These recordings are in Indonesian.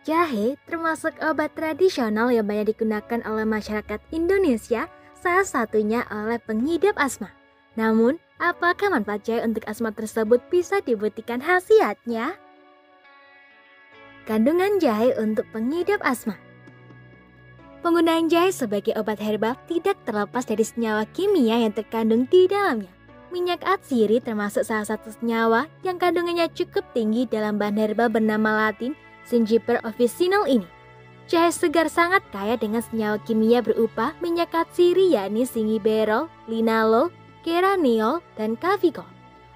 Jahe termasuk obat tradisional yang banyak digunakan oleh masyarakat Indonesia, salah satunya oleh pengidap asma. Namun, apakah manfaat jahe untuk asma tersebut bisa dibuktikan khasiatnya? Kandungan jahe untuk pengidap asma. Penggunaan jahe sebagai obat herbal tidak terlepas dari senyawa kimia yang terkandung di dalamnya. Minyak atsiri termasuk salah satu senyawa yang kandungannya cukup tinggi dalam bahan herbal bernama latin Zingiber officinal ini. Jahe segar sangat kaya dengan senyawa kimia berupa minyak atsiri yakni zingiberol, linalol, geraniol, dan kavigol,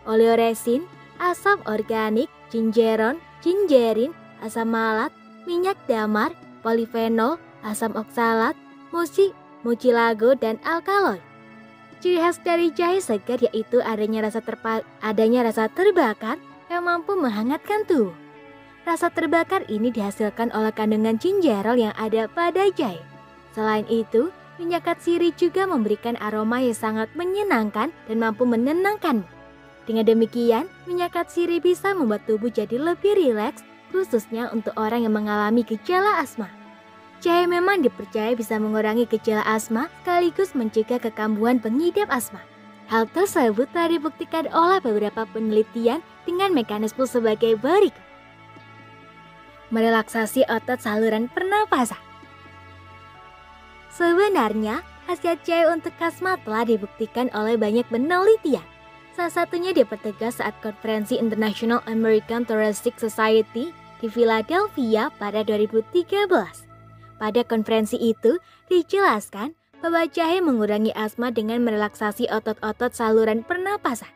oleoresin, asam organik, gingeron, gingerin, asam malat, minyak damar, polifenol, asam oksalat, mucilago, dan alkaloid. Ciri khas dari jahe segar yaitu adanya rasa terbakar yang mampu menghangatkan tubuh. Rasa terbakar ini dihasilkan oleh kandungan gingerol yang ada pada jahe. Selain itu, minyak atsiri juga memberikan aroma yang sangat menyenangkan dan mampu menenangkanmu. Dengan demikian, minyak atsiri bisa membuat tubuh jadi lebih rileks, khususnya untuk orang yang mengalami gejala asma. Jahe memang dipercaya bisa mengurangi gejala asma sekaligus mencegah kekambuhan pengidap asma. Hal tersebut telah dibuktikan oleh beberapa penelitian dengan mekanisme sebagai berikut. Merelaksasi otot saluran pernapasan. Sebenarnya, khasiat jahe untuk asma telah dibuktikan oleh banyak penelitian. Salah satunya dipertegas saat konferensi International American Thoracic Society di Philadelphia pada 2013. Pada konferensi itu, dijelaskan bahwa jahe mengurangi asma dengan merelaksasi otot-otot saluran pernapasan.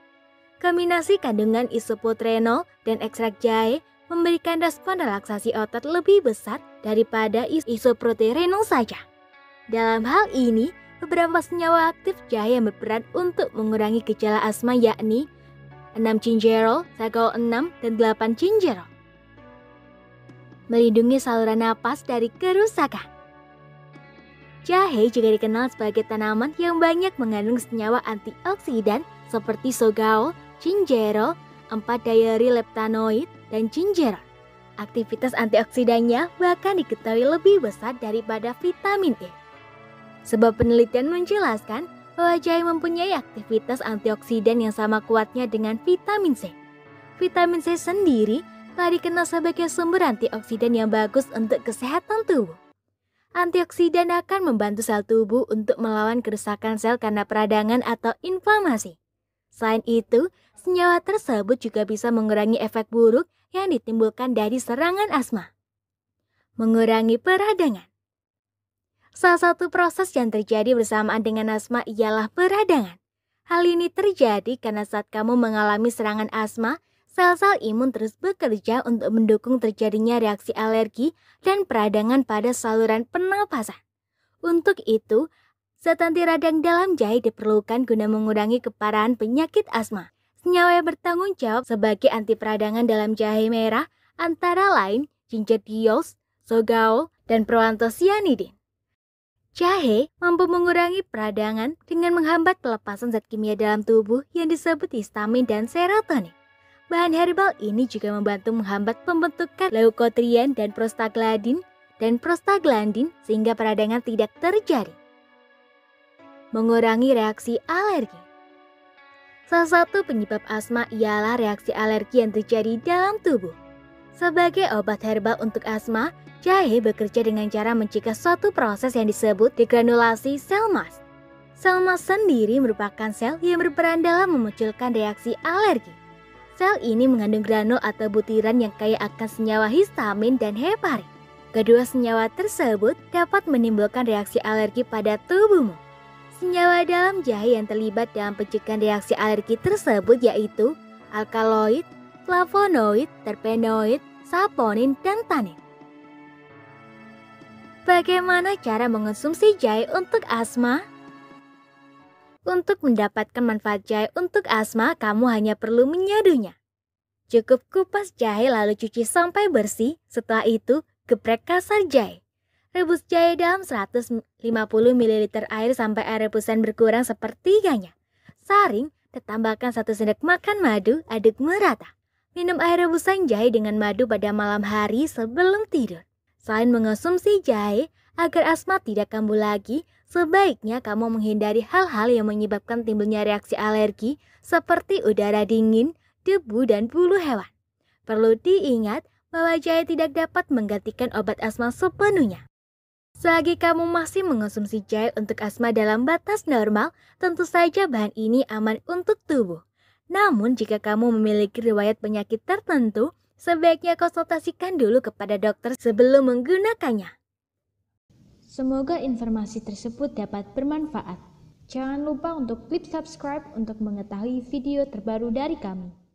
Kombinasi kandungan isopotrenol dan ekstrak jahe memberikan respon relaksasi otot lebih besar daripada isoproterenol saja. Dalam hal ini, beberapa senyawa aktif jahe yang berperan untuk mengurangi gejala asma yakni 6-gingerol, sagol 6, dan 8-gingerol. Melindungi saluran napas dari kerusakan. Jahe juga dikenal sebagai tanaman yang banyak mengandung senyawa antioksidan seperti sogaol, gingerol, 4-diaryleptanoid, dan gingerol. Aktivitas antioksidannya bahkan diketahui lebih besar daripada vitamin E. Sebuah penelitian menjelaskan bahwa jahe mempunyai aktivitas antioksidan yang sama kuatnya dengan vitamin C. Vitamin C sendiri telah dikenal sebagai sumber antioksidan yang bagus untuk kesehatan tubuh. Antioksidan akan membantu sel tubuh untuk melawan kerusakan sel karena peradangan atau inflamasi. Selain itu, senyawa tersebut juga bisa mengurangi efek buruk yang ditimbulkan dari serangan asma. Mengurangi peradangan. Salah satu proses yang terjadi bersamaan dengan asma ialah peradangan. Hal ini terjadi karena saat kamu mengalami serangan asma, sel-sel imun terus bekerja untuk mendukung terjadinya reaksi alergi dan peradangan pada saluran pernapasan. Untuk itu, zat anti radang dalam jahe diperlukan guna mengurangi keparahan penyakit asma. Senyawa yang bertanggung jawab sebagai anti peradangan dalam jahe merah antara lain gingerdiol, sogaol, dan proanthocyanidin. Jahe mampu mengurangi peradangan dengan menghambat pelepasan zat kimia dalam tubuh yang disebut histamin dan serotonin. Bahan herbal ini juga membantu menghambat pembentukan leukotrien dan prostaglandin sehingga peradangan tidak terjadi. Mengurangi reaksi alergi. Salah satu penyebab asma ialah reaksi alergi yang terjadi dalam tubuh. Sebagai obat herbal untuk asma, jahe bekerja dengan cara mencegah suatu proses yang disebut degranulasi sel mast. Sel mast sendiri merupakan sel yang berperan dalam memunculkan reaksi alergi. Sel ini mengandung granul atau butiran yang kaya akan senyawa histamin dan heparin. Kedua senyawa tersebut dapat menimbulkan reaksi alergi pada tubuhmu. Senyawa dalam jahe yang terlibat dalam pencegahan reaksi alergi tersebut yaitu alkaloid, flavonoid, terpenoid, saponin, dan tanin. Bagaimana cara mengonsumsi jahe untuk asma? Untuk mendapatkan manfaat jahe untuk asma, kamu hanya perlu menyadunya. Cukup kupas jahe lalu cuci sampai bersih, setelah itu geprek kasar jahe. Rebus jahe dalam 150 ml air sampai air rebusan berkurang sepertiganya. Saring, tambahkan 1 sendok makan madu, aduk merata. Minum air rebusan jahe dengan madu pada malam hari sebelum tidur. Selain mengonsumsi jahe, agar asma tidak kambuh lagi, sebaiknya kamu menghindari hal-hal yang menyebabkan timbulnya reaksi alergi seperti udara dingin, debu, dan bulu hewan. Perlu diingat bahwa jahe tidak dapat menggantikan obat asma sepenuhnya. Selagi kamu masih mengonsumsi jahe untuk asma dalam batas normal, tentu saja bahan ini aman untuk tubuh. Namun jika kamu memiliki riwayat penyakit tertentu, sebaiknya konsultasikan dulu kepada dokter sebelum menggunakannya. Semoga informasi tersebut dapat bermanfaat. Jangan lupa untuk klik subscribe untuk mengetahui video terbaru dari kami.